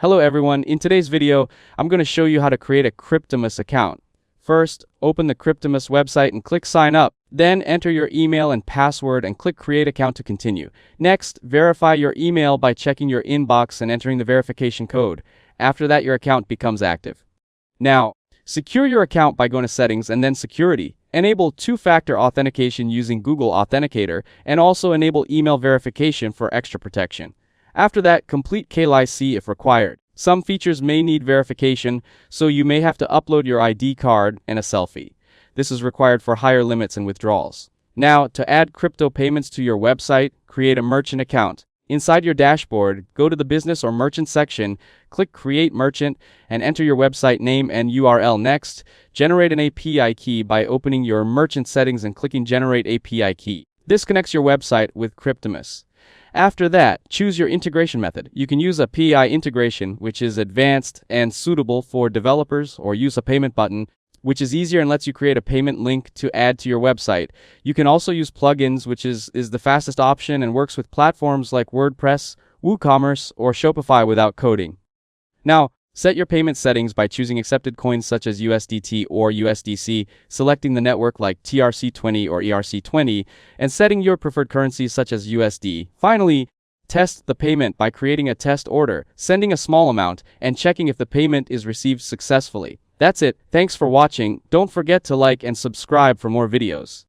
Hello everyone, in today's video, I'm going to show you how to create a Cryptomus account. First, open the Cryptomus website and click sign up. Then enter your email and password and click create account to continue. Next, verify your email by checking your inbox and entering the verification code. After that, your account becomes active. Now, secure your account by going to settings and then security. Enable two-factor authentication using Google Authenticator and also enable email verification for extra protection. After that, complete KYC if required. Some features may need verification, so you may have to upload your ID card and a selfie. This is required for higher limits and withdrawals. Now, to add crypto payments to your website, create a merchant account. Inside your dashboard, go to the business or merchant section, click create merchant, and enter your website name and URL. Next, generate an API key by opening your merchant settings and clicking generate API key. This connects your website with Cryptomus. After that, choose your integration method. You can use a PI integration, which is advanced and suitable for developers, or use a payment button, which is easier and lets you create a payment link to add to your website. You can also use plugins, which is the fastest option and works with platforms like WordPress, Ecommerce, or Shopify without coding. Now, set your payment settings by choosing accepted coins such as USDT or USDC, selecting the network like TRC20 or ERC20, and setting your preferred currencies such as USD. Finally, test the payment by creating a test order, sending a small amount, and checking if the payment is received successfully. That's it. Thanks for watching. Don't forget to like and subscribe for more videos.